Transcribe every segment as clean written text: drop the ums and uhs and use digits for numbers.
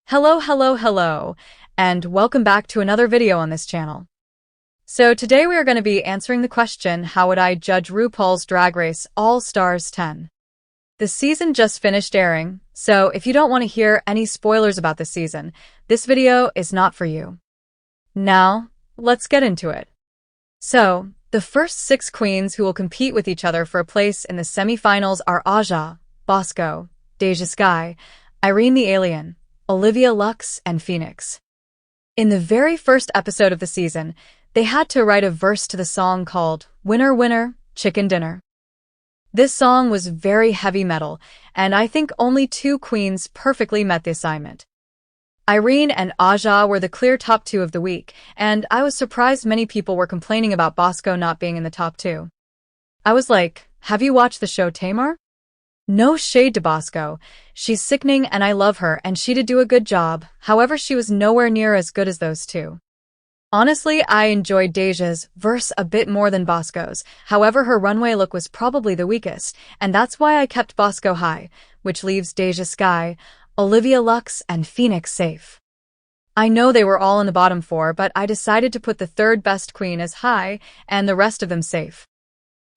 Hello, and welcome back to another video on this channel. So today we are going to be answering the question, how would I judge RuPaul's Drag Race All-Stars 10? The season just finished airing, so if you don't want to hear any spoilers about the season, this video is not for you. Now, let's get into it. So, the first 6 queens who will compete with each other for a place in the semi-finals are Aja, Bosco, Deja Skye, Irene the Alien, Olivia Lux, and Phoenix. In the very first episode of the season, they had to write a verse to the song called Winner, Winner, Chicken Dinner. This song was very heavy metal, and I think only 2 queens perfectly met the assignment. Irene and Aja were the clear top 2 of the week, and I was surprised many people were complaining about Bosco not being in the top 2. I was like, have you watched the show Tamar? No shade to Bosco, she's sickening and I love her and she did do a good job, however she was nowhere near as good as those 2. Honestly, I enjoyed Deja's verse a bit more than Bosco's, however her runway look was probably the weakest, and that's why I kept Bosco high, which leaves Deja Skye, Olivia Lux, and Phoenix safe. I know they were all in the bottom 4, but I decided to put the 3rd best queen as high and the rest of them safe.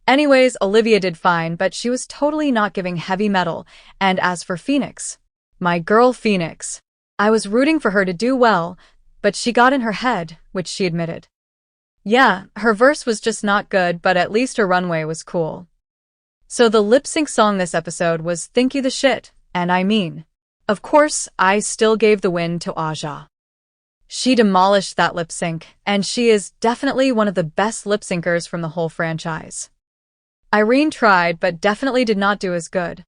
Anyways, Olivia did fine, but she was totally not giving heavy metal, and as for Phoenix, my girl Phoenix, I was rooting for her to do well, but she got in her head, which she admitted. Yeah, her verse was just not good, but at least her runway was cool. So the lip-sync song this episode was Think You the Shit, and I mean, of course, I still gave the win to Aja. She demolished that lip-sync, and she is definitely one of the best lip-syncers from the whole franchise. Irene tried, but definitely did not do as good.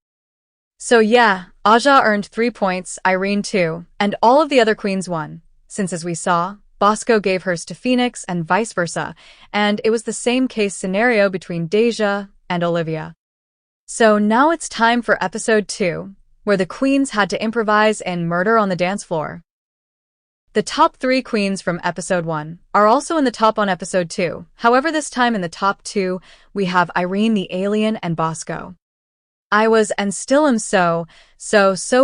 So yeah, Aja earned 3 points, Irene 2, and all of the other queens won, since as we saw, Bosco gave hers to Phoenix and vice versa, and it was the same case scenario between Deja and Olivia. So now it's time for episode 2, where the queens had to improvise in Murder on the Dance Floor. The top 3 queens from episode 1 are also in the top on episode 2, however this time in the top 2, we have Irene the Alien and Bosco. I was and still am so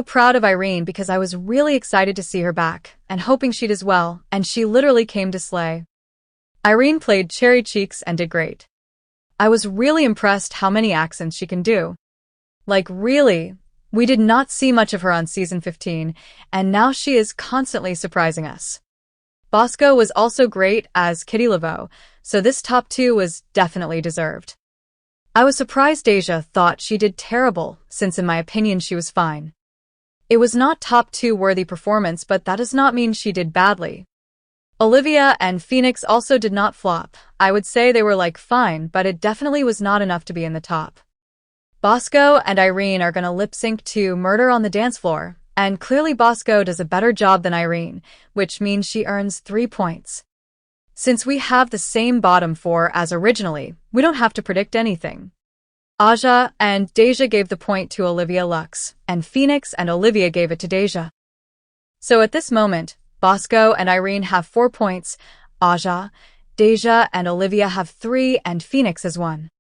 proud of Irene because I was really excited to see her back, and hoping she'd as well, and she literally came to slay. Irene played Cherry Cheeks and did great. I was really impressed how many accents she can do. Like really. We did not see much of her on season 15, and now she is constantly surprising us. Bosco was also great as Kitty Laveau, so this top 2 was definitely deserved. I was surprised Deja thought she did terrible, since in my opinion she was fine. It was not top 2 worthy performance, but that does not mean she did badly. Olivia and Phoenix also did not flop. I would say they were like fine, but it definitely was not enough to be in the top. Bosco and Irene are gonna lip-sync to Murder on the Dance Floor, and clearly Bosco does a better job than Irene, which means she earns 3 points. Since we have the same bottom 4 as originally, we don't have to predict anything. Aja and Deja gave the point to Olivia Lux, and Phoenix and Olivia gave it to Deja. So at this moment, Bosco and Irene have 4 points, Aja, Deja, and Olivia have 3, and Phoenix has 1.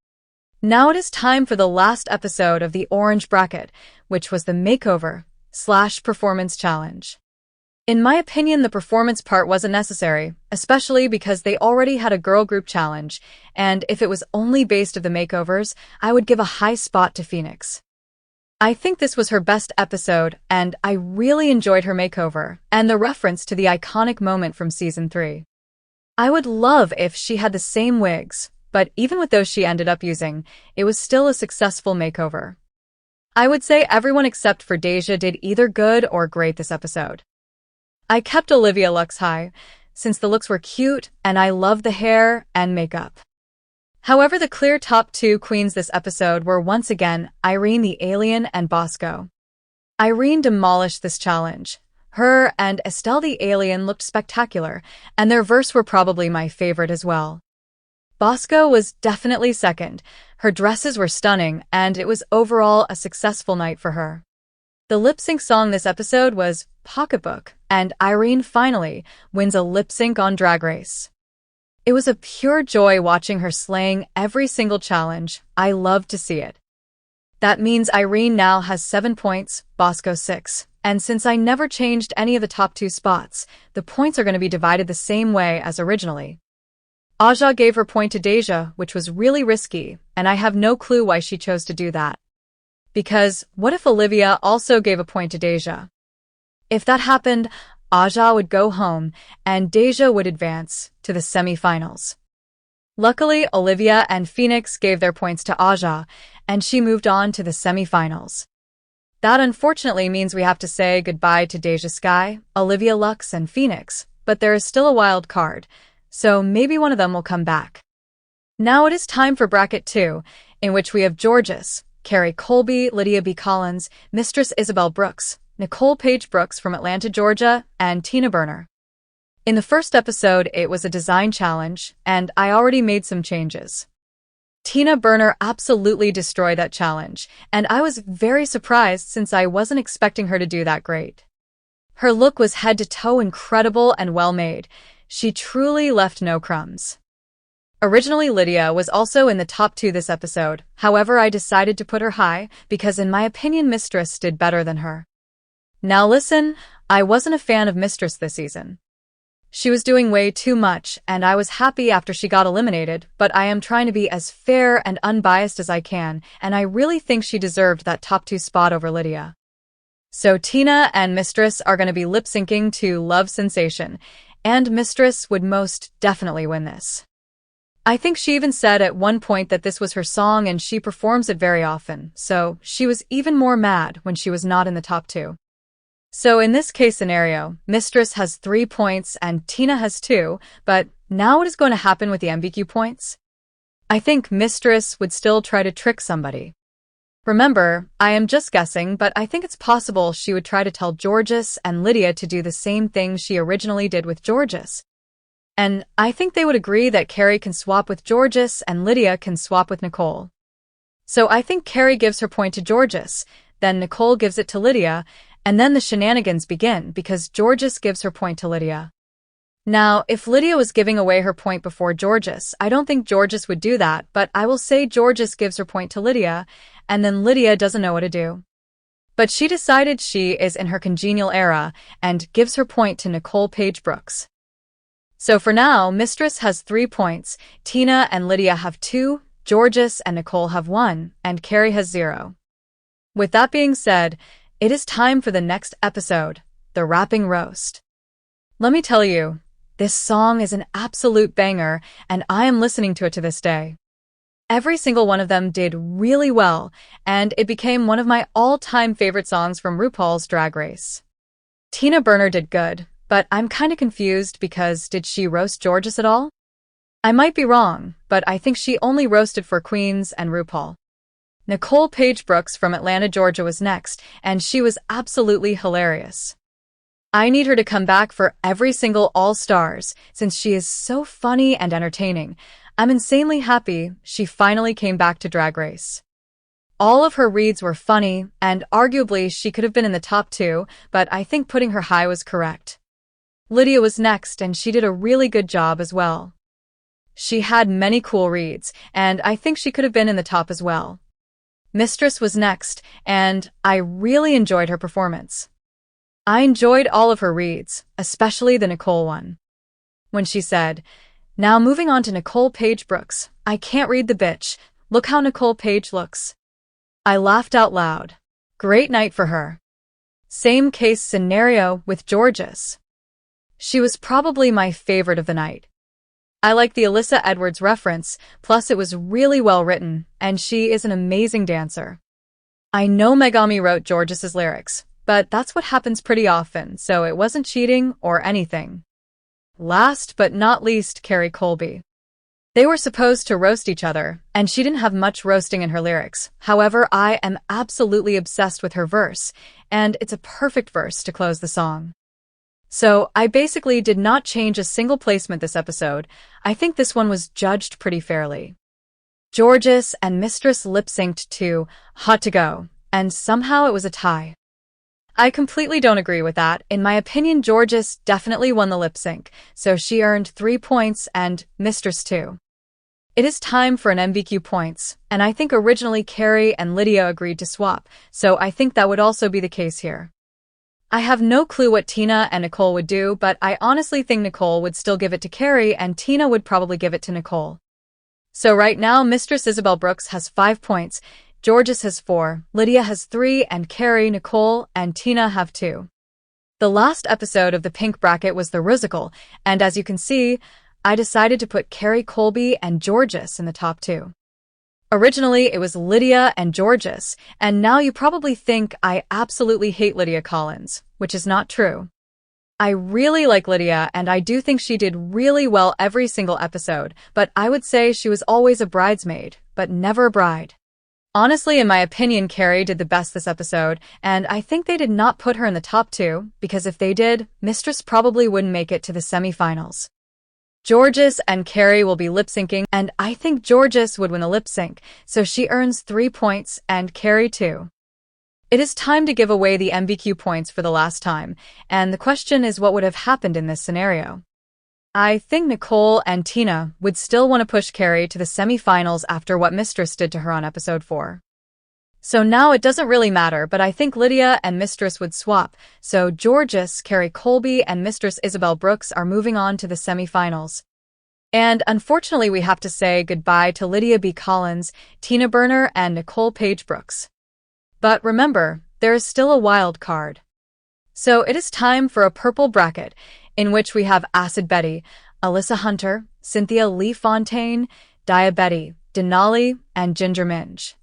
Now it is time for the last episode of the Orange Bracket, which was the Makeover/Performance Challenge. In my opinion, the performance part wasn't necessary, especially because they already had a girl group challenge, and if it was only based of the makeovers, I would give a high spot to Phoenix. I think this was her best episode, and I really enjoyed her makeover, and the reference to the iconic moment from season 3. I would love if she had the same wigs, but even with those she ended up using, it was still a successful makeover. I would say everyone except for Deja did either good or great this episode. I kept Olivia Lux high, since the looks were cute and I loved the hair and makeup. However, the clear top 2 queens this episode were once again Irene the Alien and Bosco. Irene demolished this challenge. Her and Estelle the Alien looked spectacular, and their verse were probably my favorite as well. Bosco was definitely second. Her dresses were stunning, and it was overall a successful night for her. The lip-sync song this episode was Pocketbook, and Irene finally wins a lip-sync on Drag Race. It was a pure joy watching her slaying every single challenge. I loved to see it. That means Irene now has 7 points, Bosco 6, and since I never changed any of the top 2 spots, the points are going to be divided the same way as originally. Aja gave her point to Deja, which was really risky, and I have no clue why she chose to do that. Because, what if Olivia also gave a point to Deja? If that happened, Aja would go home, and Deja would advance to the semi-finals. Luckily, Olivia and Phoenix gave their points to Aja, and she moved on to the semi-finals. That unfortunately means we have to say goodbye to Deja Sky, Olivia Lux, and Phoenix, but there is still a wild card, so maybe one of them will come back. Now it is time for Bracket 2, in which we have Georges, Carrie Colby, Lydia B. Collins, Mistress Isabel Brooks, Nicole Paige Brooks from Atlanta, Georgia, and Tina Burner. In the first episode, it was a design challenge, and I already made some changes. Tina Burner absolutely destroyed that challenge, and I was very surprised since I wasn't expecting her to do that great. Her look was head to toe incredible and well made. She truly left no crumbs. Originally, Lydia was also in the top 2 this episode, however I decided to put her high because in my opinion Mistress did better than her. Now listen, I wasn't a fan of Mistress this season. She was doing way too much, and I was happy after she got eliminated, but I am trying to be as fair and unbiased as I can, and I really think she deserved that top 2 spot over Lydia. So Tina and Mistress are going to be lip-syncing to Love Sensation, and Mistress would most definitely win this. I think she even said at one point that this was her song and she performs it very often, so she was even more mad when she was not in the top 2. So in this case scenario, Mistress has 3 points and Tina has 2, but now what is going to happen with the MVQ points? I think Mistress would still try to trick somebody. Remember, I am just guessing, but I think it's possible she would try to tell Georges and Lydia to do the same thing she originally did with Georges. And I think they would agree that Carrie can swap with Georges and Lydia can swap with Nicole. So I think Carrie gives her point to Georges, then Nicole gives it to Lydia, and then the shenanigans begin because Georges gives her point to Lydia. Now, if Lydia was giving away her point before Georges, I don't think Georges would do that, but I will say Georges gives her point to Lydia, and then Lydia doesn't know what to do. But she decided she is in her congenial era and gives her point to Nicole Paige Brooks. So for now, Mistress has 3 points, Tina and Lydia have 2, Georges and Nicole have 1, and Carrie has 0. With that being said, it is time for the next episode, the Rapping Roast. Let me tell you, this song is an absolute banger, and I am listening to it to this day. Every single one of them did really well, and it became one of my all-time favorite songs from RuPaul's Drag Race. Tina Burner did good, but I'm kinda confused because did she roast Georges at all? I might be wrong, but I think she only roasted for Queens and RuPaul. Nicole Paige Brooks from Atlanta, Georgia was next, and she was absolutely hilarious. I need her to come back for every single All-Stars, since she is so funny and entertaining. I'm insanely happy she finally came back to Drag Race. All of her reads were funny, and arguably she could have been in the top 2, but I think putting her high was correct. Lydia was next, and she did a really good job as well. She had many cool reads, and I think she could have been in the top as well. Mistress was next, and I really enjoyed her performance. I enjoyed all of her reads, especially the Nicole one. When she said, "Now moving on to Nicole Paige Brooks, I can't read the bitch, look how Nicole Paige looks." I laughed out loud. Great night for her. Same case scenario with Georges. She was probably my favorite of the night. I like the Alyssa Edwards reference, plus it was really well written, and she is an amazing dancer. I know Megami wrote Georges' lyrics, but that's what happens pretty often, so it wasn't cheating or anything. Last but not least, Carrie Colby. They were supposed to roast each other, and she didn't have much roasting in her lyrics. However, I am absolutely obsessed with her verse, and it's a perfect verse to close the song. So, I basically did not change a single placement this episode. I think this one was judged pretty fairly. Georges and Mistress lip-synced to Hot to Go, and somehow it was a tie. I completely don't agree with that. In my opinion, Georges definitely won the lip-sync, so she earned 3 points and Mistress 2. It is time for an MVQ points, and I think originally Carrie and Lydia agreed to swap, so I think that would also be the case here. I have no clue what Tina and Nicole would do, but I honestly think Nicole would still give it to Carrie and Tina would probably give it to Nicole. So right now, Mistress Isabel Brooks has 5 points, Georges has 4, Lydia has 3, and Carrie, Nicole, and Tina have 2. The last episode of the pink bracket was the Rusical, and as you can see, I decided to put Carrie Colby and Georges in the top 2. Originally, it was Lydia and Georges, and now you probably think I absolutely hate Lydia Collins, which is not true. I really like Lydia, and I do think she did really well every single episode, but I would say she was always a bridesmaid, but never a bride. Honestly, in my opinion, Carrie did the best this episode, and I think they did not put her in the top 2, because if they did, Mistress probably wouldn't make it to the semi-finals. Georges and Carrie will be lip-syncing, and I think Georges would win the lip-sync, so she earns 3 points, and Carrie 2. It is time to give away the MBQ points for the last time, and the question is what would have happened in this scenario. I think Nicole and Tina would still want to push Carrie to the semi-finals after what Mistress did to her on episode 4. So now it doesn't really matter, but I think Lydia and Mistress would swap, so Georges, Carrie Colby, and Mistress Isabel Brooks are moving on to the semi-finals. And unfortunately we have to say goodbye to Lydia B. Collins, Tina Burner, and Nicole Paige Brooks. But remember, there is still a wild card. So it is time for a purple bracket, in which we have Acid Betty, Alyssa Hunter, Cynthia Lee Fontaine, Dia Betty, Denali, and Ginger Minj.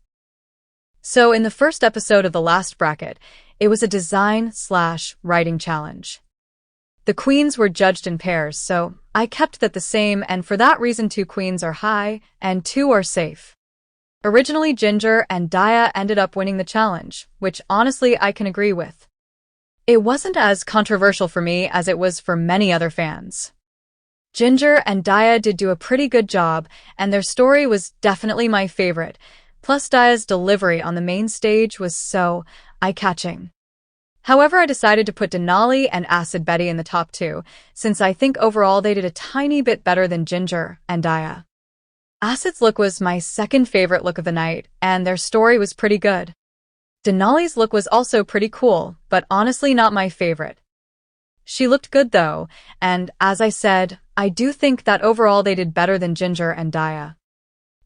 So in the first episode of the last bracket, it was a design/writing challenge. The queens were judged in pairs, so I kept that the same, and for that reason 2 queens are high and 2 are safe. Originally Ginger and Dia ended up winning the challenge, which honestly I can agree with. It wasn't as controversial for me as it was for many other fans. Ginger and Dia did do a pretty good job, and their story was definitely my favorite. Plus Dia's delivery on the main stage was so eye-catching. However, I decided to put Denali and Acid Betty in the top 2, since I think overall they did a tiny bit better than Ginger and Dia. Acid's look was my second favorite look of the night, and their story was pretty good. Denali's look was also pretty cool, but honestly not my favorite. She looked good though, and as I said, I do think that overall they did better than Ginger and Dia.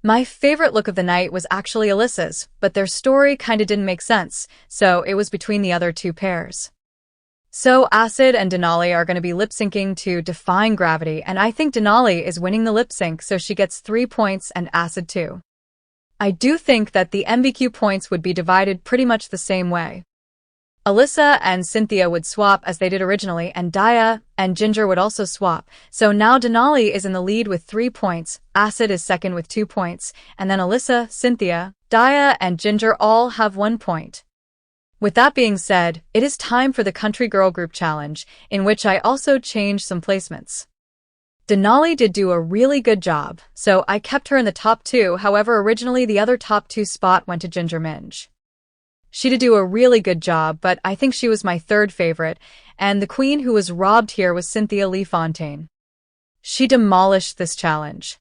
My favorite look of the night was actually Alyssa's, but their story kinda didn't make sense, so it was between the other 2 pairs. So Acid and Denali are going to be lip-syncing to Defying Gravity, and I think Denali is winning the lip-sync, so she gets 3 points and Acid 2. I do think that the MBQ points would be divided pretty much the same way. Alyssa and Cynthia would swap as they did originally, and Dia and Ginger would also swap. So now Denali is in the lead with 3 points, Acid is second with 2 points, and then Alyssa, Cynthia, Dia, and Ginger all have 1 point. With that being said, it is time for the Country Girl Group Challenge, in which I also changed some placements. Denali did do a really good job, so I kept her in the top 2, however originally the other top 2 spot went to Ginger Minj. She did do a really good job, but I think she was my third favorite, and the queen who was robbed here was Cynthia Lee Fontaine. She demolished this challenge.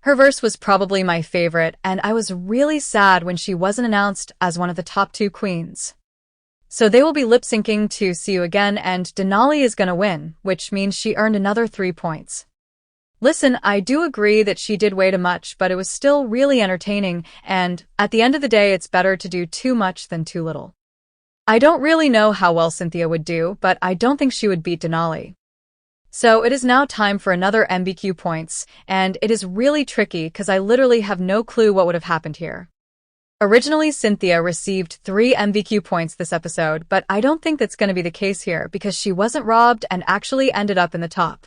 Her verse was probably my favorite, and I was really sad when she wasn't announced as one of the top 2 queens. So they will be lip-syncing to See You Again, and Denali is gonna win, which means she earned another 3 points. Listen, I do agree that she did way too much, but it was still really entertaining, and at the end of the day, it's better to do too much than too little. I don't really know how well Cynthia would do, but I don't think she would beat Denali. So it is now time for another MBQ points, and it is really tricky because I literally have no clue what would have happened here. Originally, Cynthia received 3 MBQ points this episode, but I don't think that's going to be the case here because she wasn't robbed and actually ended up in the top.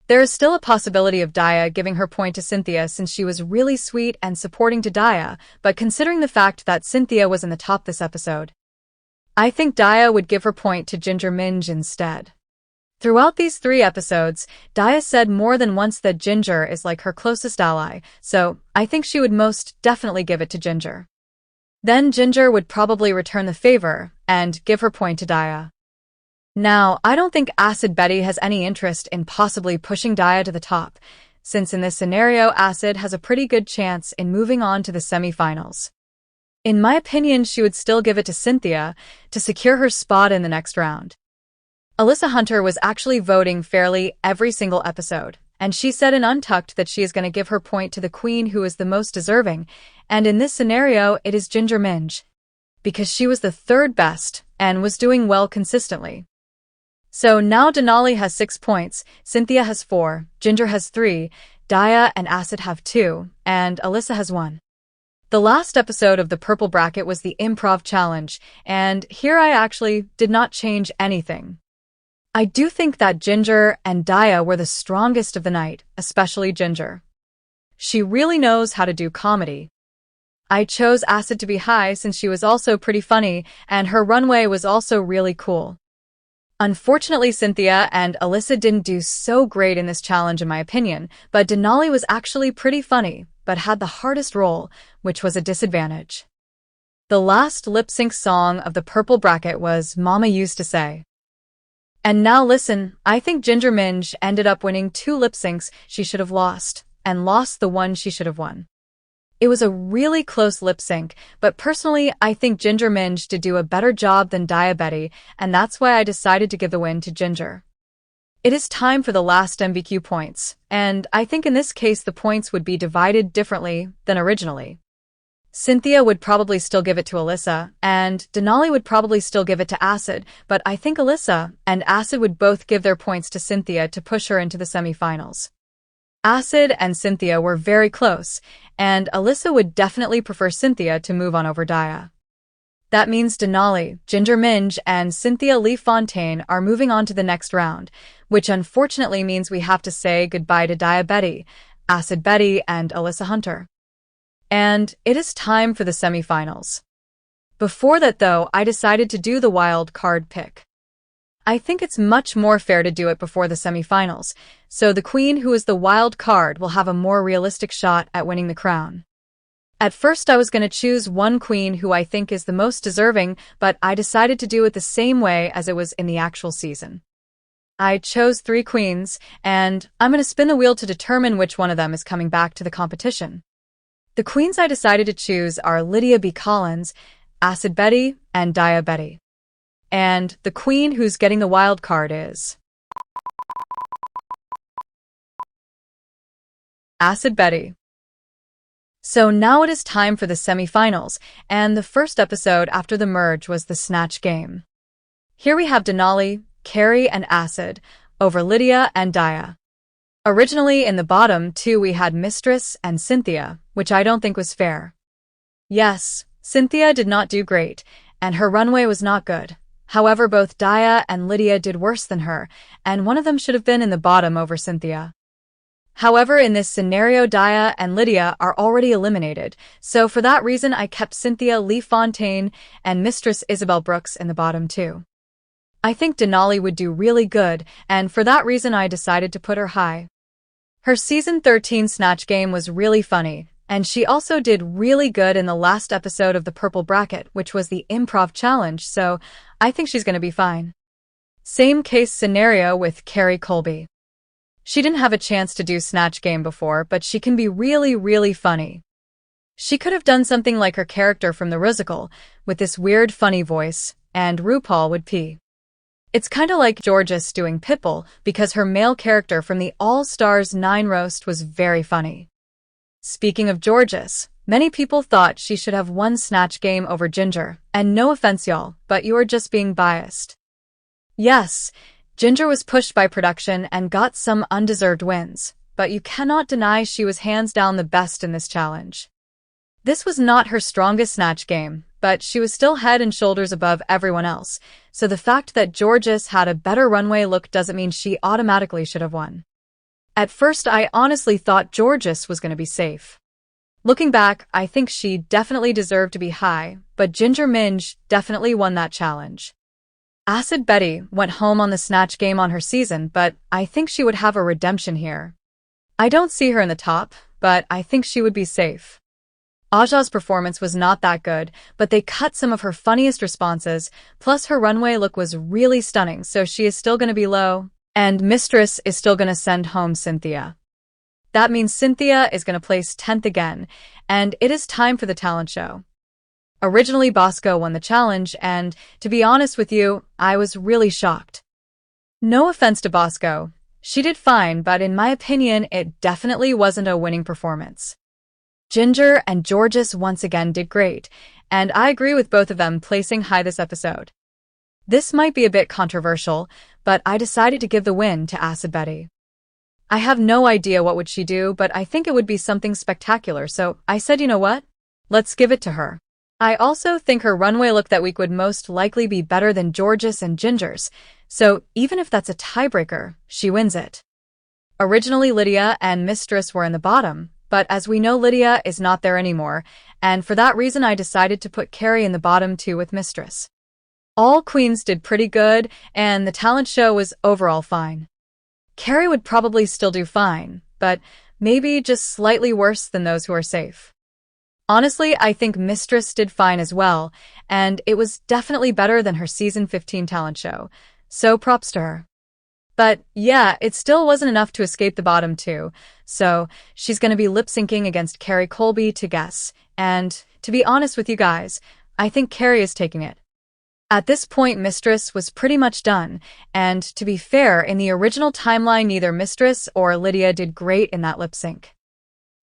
There is still a possibility of Dia giving her point to Cynthia since she was really sweet and supporting to Dia, but considering the fact that Cynthia was in the top this episode, I think Dia would give her point to Ginger Minj instead. Throughout these 3 episodes, Dia said more than once that Ginger is like her closest ally, so I think she would most definitely give it to Ginger. Then Ginger would probably return the favor and give her point to Dia. Now, I don't think Acid Betty has any interest in possibly pushing Dia to the top, since in this scenario Acid has a pretty good chance in moving on to the semi-finals. In my opinion, she would still give it to Cynthia to secure her spot in the next round. Alyssa Hunter was actually voting fairly every single episode, and she said in Untucked that she is going to give her point to the queen who is the most deserving, and in this scenario, it is Ginger Minj, because she was the third best and was doing well consistently. So now Denali has 6 points, Cynthia has 4, Ginger has 3, Daya and Acid have 2, and Alyssa has 1. The last episode of the Purple Bracket was the Improv Challenge, and here I actually did not change anything. I do think that Ginger and Daya were the strongest of the night, especially Ginger. She really knows how to do comedy. I chose Acid to be high since she was also pretty funny, and her runway was also really cool. Unfortunately, Cynthia and Alyssa didn't do so great in this challenge in my opinion, but Denali was actually pretty funny, but had the hardest role, which was a disadvantage. The last lip-sync song of the Purple Bracket was Mama Used to Say. And now listen, I think Ginger Minj ended up winning 2 lip-syncs she should have lost, and lost the one she should have won. It was a really close lip-sync, but personally I think Ginger Minj did do a better job than Daya Betty, and that's why I decided to give the win to Ginger. It is time for the last MVQ points, and I think in this case the points would be divided differently than originally. Cynthia would probably still give it to Alyssa, and Denali would probably still give it to Acid, but I think Alyssa and Acid would both give their points to Cynthia to push her into the semifinals. Acid and Cynthia were very close, and Alyssa would definitely prefer Cynthia to move on over Daya. That means Denali, Ginger Minj, and Cynthia Lee Fontaine are moving on to the next round, which unfortunately means we have to say goodbye to Daya Betty, Acid Betty, and Alyssa Hunter. And it is time for the semifinals. Before that though, I decided to do the wild card pick. I think it's much more fair to do it before the semifinals, so the queen who is the wild card will have a more realistic shot at winning the crown. At first I was going to choose one queen who I think is the most deserving, but I decided to do it the same way as it was in the actual season. I chose 3 queens, and I'm going to spin the wheel to determine which one of them is coming back to the competition. The queens I decided to choose are Lydia B. Collins, Acid Betty, and Daya Betty. And the queen who's getting the wild card is Acid Betty. So now it is time for the semifinals, and the first episode after the merge was the Snatch Game. Here we have Denali, Carrie, and Acid over Lydia and Daya. Originally in the bottom 2 we had Mistress and Cynthia, which I don't think was fair. Yes, Cynthia did not do great, and her runway was not good. However, both Daya and Lydia did worse than her, and one of them should have been in the bottom over Cynthia. However, in this scenario Daya and Lydia are already eliminated, so for that reason I kept Cynthia Lee Fontaine and Mistress Isabel Brooks in the bottom 2. I think Denali would do really good, and for that reason I decided to put her high. Her season 13 Snatch Game was really funny, and she also did really good in the last episode of the Purple Bracket, which was the Improv Challenge, so I think she's going to be fine. Same case scenario with Carrie Colby. She didn't have a chance to do Snatch Game before, but she can be really, really funny. She could have done something like her character from the Rusical, with this weird funny voice, and RuPaul would pee. It's kinda like Georges doing Pitbull, because her male character from the All Stars 9 roast was very funny. Speaking of Georges, many people thought she should have won Snatch Game over Ginger, and no offense y'all, but you are just being biased. Yes, Ginger was pushed by production and got some undeserved wins, but you cannot deny she was hands down the best in this challenge. This was not her strongest Snatch Game, but she was still head and shoulders above everyone else, so the fact that Georges had a better runway look doesn't mean she automatically should have won. At first, I honestly thought Georges was going to be safe. Looking back, I think she definitely deserved to be high, but Ginger Minj definitely won that challenge. Acid Betty went home on the Snatch Game on her season, but I think she would have a redemption here. I don't see her in the top, but I think she would be safe. Aja's performance was not that good, but they cut some of her funniest responses, plus her runway look was really stunning, so she is still going to be low, and Mistress is still going to send home Cynthia. That means Cynthia is going to place 10th again, and it is time for the talent show. Originally, Bosco won the challenge, and to be honest with you, I was really shocked. No offense to Bosco. She did fine, but in my opinion, it definitely wasn't a winning performance. Ginger and Georges once again did great, and I agree with both of them placing high this episode. This might be a bit controversial, but I decided to give the win to Acid Betty. I have no idea what would she do, but I think it would be something spectacular, so I said, you know what? Let's give it to her. I also think her runway look that week would most likely be better than Georges and Ginger's, so even if that's a tiebreaker, she wins it. Originally, Lydia and Mistress were in the bottom, but as we know, Lydia is not there anymore, and for that reason I decided to put Carrie in the bottom too with Mistress. All queens did pretty good, and the talent show was overall fine. Carrie would probably still do fine, but maybe just slightly worse than those who are safe. Honestly, I think Mistress did fine as well, and it was definitely better than her season 15 talent show, so props to her. But yeah, it still wasn't enough to escape the bottom two, so she's gonna be lip-syncing against Carrie Colby to guess, and to be honest with you guys, I think Carrie is taking it. At this point, Mistress was pretty much done, and to be fair, in the original timeline, neither Mistress or Lydia did great in that lip-sync.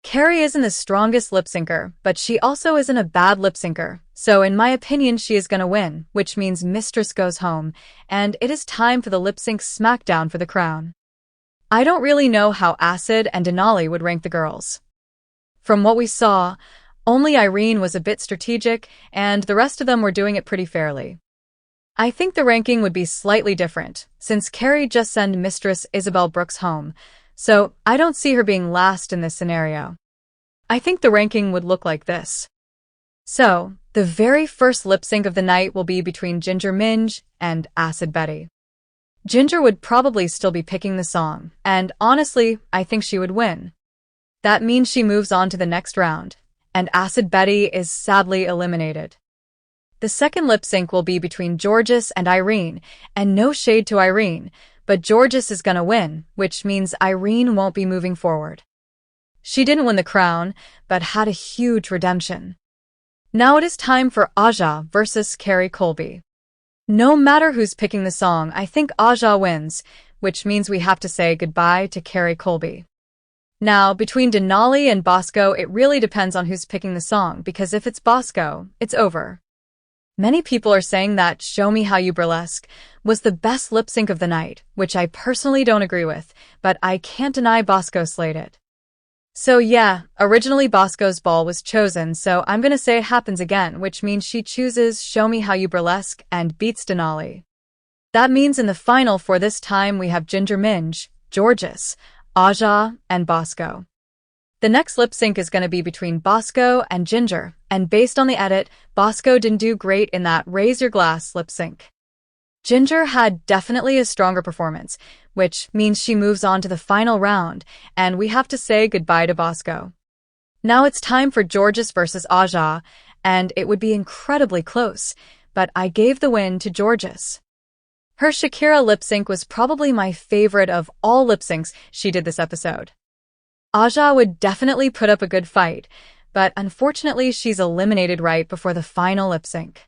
Carrie isn't the strongest lip-syncer, but she also isn't a bad lip-syncer, so in my opinion she is gonna win, which means Mistress goes home, and it is time for the lip-sync smackdown for the crown. I don't really know how Acid and Denali would rank the girls. From what we saw, only Irene was a bit strategic, and the rest of them were doing it pretty fairly. I think the ranking would be slightly different, since Carrie just sent Mistress Isabel Brooks home, so I don't see her being last in this scenario. I think the ranking would look like this. So, the very first lip-sync of the night will be between Ginger Minj and Acid Betty. Ginger would probably still be picking the song, and honestly, I think she would win. That means she moves on to the next round, and Acid Betty is sadly eliminated. The second lip-sync will be between Georges and Irene, and no shade to Irene, but Georges is gonna win, which means Irene won't be moving forward. She didn't win the crown, but had a huge redemption. Now it is time for Aja versus Carrie Colby. No matter who's picking the song, I think Aja wins, which means we have to say goodbye to Carrie Colby. Now, between Denali and Bosco, it really depends on who's picking the song, because if it's Bosco, it's over. Many people are saying that Show Me How You Burlesque was the best lip-sync of the night, which I personally don't agree with, but I can't deny Bosco slayed it. So yeah, originally Bosco's ball was chosen, so I'm gonna say it happens again, which means she chooses Show Me How You Burlesque and beats Denali. That means in the final for this time we have Ginger Minj, Georges, Aja, and Bosco. The next lip-sync is going to be between Bosco and Ginger, and based on the edit, Bosco didn't do great in that Raise Your Glass lip-sync. Ginger had definitely a stronger performance, which means she moves on to the final round, and we have to say goodbye to Bosco. Now it's time for Georges versus Aja, and it would be incredibly close, but I gave the win to Georges. Her Shakira lip-sync was probably my favorite of all lip-syncs she did this episode. Aja would definitely put up a good fight, but unfortunately she's eliminated right before the final lip-sync.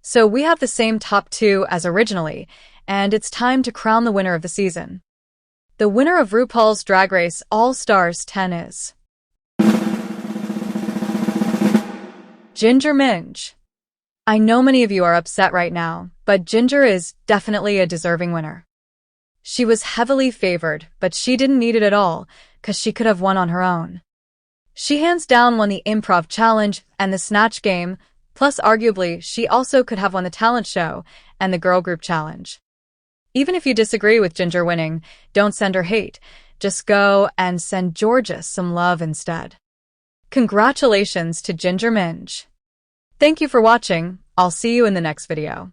So we have the same top two as originally, and it's time to crown the winner of the season. The winner of RuPaul's Drag Race All-Stars 10 is Ginger Minj. I know many of you are upset right now, but Ginger is definitely a deserving winner. She was heavily favored, but she didn't need it at all, because she could have won on her own. She hands down won the improv challenge and the snatch game, plus arguably she also could have won the talent show and the girl group challenge. Even if you disagree with Ginger winning, don't send her hate. Just go and send Georges some love instead. Congratulations to Ginger Minj. Thank you for watching. I'll see you in the next video.